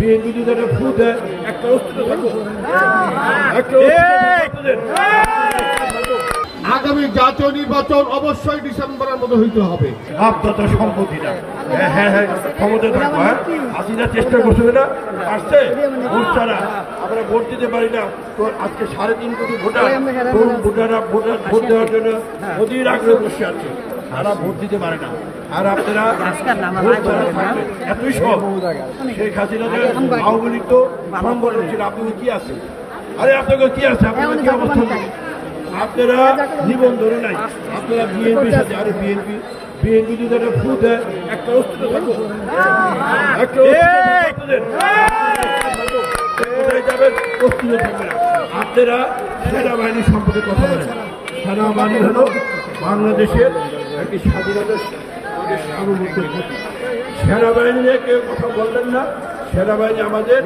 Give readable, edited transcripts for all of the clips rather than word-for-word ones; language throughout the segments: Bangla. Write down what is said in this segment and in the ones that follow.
বিএনপি যদি একটা ভূ দেয় একটা অস্তিত্ব থাকবে, আগামী জাতীয় নির্বাচন অবশ্যই ডিসেম্বরের মধ্যে হইতে হবে। আপনার সম্পত্তি না, হ্যাঁ হ্যাঁ ক্ষমতা থাকবো। হ্যাঁ, হাসিনা চেষ্টা করছে না, আসছে ভোট ছাড়া আমরা ভোট দিতে পারি না। তো আজকে 3.5 কোটি ভোটাররা ভোট দেওয়ার জন্য অধীর আগ্রহে বসে আছে, তারা ভোট দিতে পারে না। আর আপনারা এতই সব শেখ হাসিনাদের আওয়ামী লীগ তো সংগঠন ছিল, আপনাদের কি আছে? আরে আপনাদের কি আছে? আপনাদের কি অবস্থা? আপনারা নিবন্ধনে নাই, আপনারা বিএনপির সাথে। আরে বিএনপি যদি একটা ভূ দেয় একটা অস্তিত্ব থাকবে, কোথায় যাবেন? অস্তিত্ব থাকবে না। আপনারা সেনাবাহিনীর সম্পর্কে কথা বলেন। সেনাবাহিনী হলো বাংলাদেশের একটি স্বাধীনতার সার্বভৌমত্বের প্রতীক। সেনাবাহিনী নিয়ে কেউ কথা বললেন না। সেনাবাহিনী আমাদের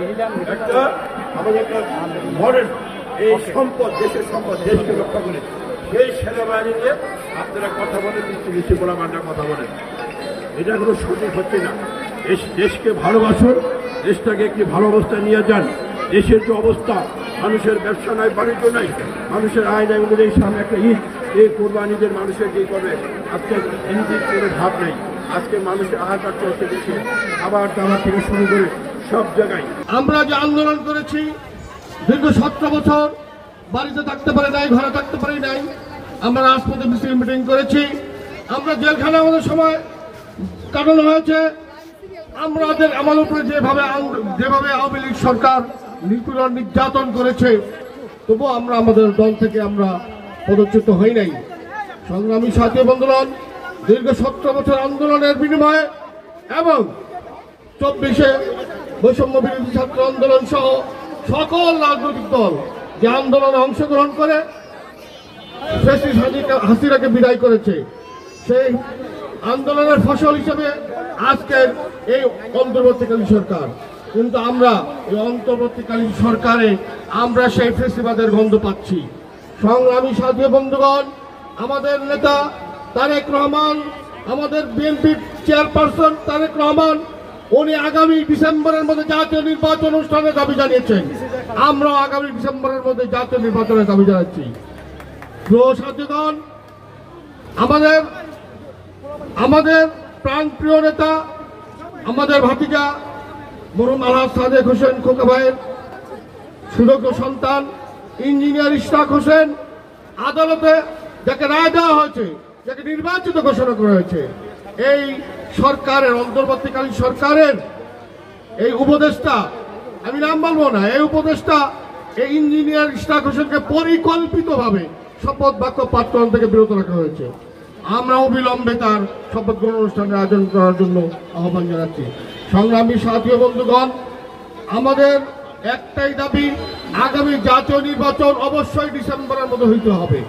একটা মডেল, এই সম্পদ, দেশের সম্পদ, দেশকে রক্ষা করে। সেই সেনাবাহিনী নিয়ে আপনারা কথা বলেন, মিষ্টি বলা মান্না কথা বলেন, এটা কোনো সঠিক হচ্ছে না। দেশকে ভালোবাসুন, দেশটাকে একটি ভালো অবস্থায় নিয়ে যান। দেশের যে অবস্থা, মানুষের ব্যবসা নাই, বাণিজ্য নাই, মানুষের আয় নাই। এই সামনে একটা ঈদ, এই কোরবানিদের মানুষের কি করবে? আজকে ঈদের কোনো ভাব নেই। আজকে মানুষের আহাকার চলছে দেশে, খাবার দাবার থেকে শুরু করে সব জায়গায়। আমরা যে আন্দোলন করেছি দীর্ঘ 17 বছর, বাড়িতে থাকতে পারি নাই, ঘরে থাকতে পারি নাই, আমরা রাজপথে মিছিল মিটিং করেছি, আমরা জেলখানে আমাদের সময় কাটানো হয়েছে। আমাদের উপরে যেভাবে আওয়ামী লীগ সরকার নিপীড়ন নির্যাতন করেছে, তবুও আমরা আমাদের দল থেকে আমরা পদচ্যুত হই নাই। সংগ্রামী সাথী বন্ধুগণ, দীর্ঘ 17 বছর আন্দোলনের বিনিময়ে এবং 24-এ বৈষম্য বিরোধী ছাত্র আন্দোলন সহ সকল রাজনৈতিক দল যে আন্দোলনে অংশগ্রহণ করে ফ্যাসিস্ট হাসিনাকে বিদায় করেছে, সেই আন্দোলনের ফসল হিসেবে আজকের এই অন্তর্বর্তীকালীন সরকার। কিন্তু আমরা এই অন্তর্বর্তীকালীন সরকারে আমরা সেই ফ্যাসিবাদের গন্ধ পাচ্ছি। সংগ্রামী সাথী বন্ধুগণ, আমাদের নেতা তারেক রহমান, আমাদের বিএনপির চেয়ারপারসন তারেক রহমান, উনি আগামী ডিসেম্বরের মধ্যে জাতীয় নির্বাচন অনুষ্ঠানের দাবি জানিয়েছেন। আমরা আগামী ডিসেম্বরের মধ্যে জাতীয় নির্বাচনের দাবি জানাচ্ছি। প্রিয় সাথীগণ, আমাদের প্রাণপ্রিয় নেতা, আমাদের ভাতিজা মরহুম আলহাজ সাদেক হোসেন খোকা ভাইয়ের সুযোগ্য সন্তান ইঞ্জিনিয়ার ইশরাক হোসেন আদালতে যাকে রায় দেওয়া হয়েছে, যাকে নির্বাচিত ঘোষণা করা হয়েছে, এই সরকারের অন্তর্বর্তীকালীন সরকারের এই উপদেষ্টা, আমি নাম বলবো না, এই উপদেষ্টা এই ইঞ্জিনিয়ার ইশরাক হোসেনকে পরিকল্পিতভাবে শপথ বাক্য পাঠ করানো থেকে বিরত রাখা হয়েছে। আমরা অবিলম্বে তার শপথ গ্রহণ অনুষ্ঠানের আয়োজন করার জন্য আহ্বান জানাচ্ছি। সংগ্রামী সাথী বন্ধুগণ, আমাদের একটাই দাবি, আগামী জাতীয় নির্বাচন অবশ্যই ডিসেম্বরের মধ্যে হইতে হবে।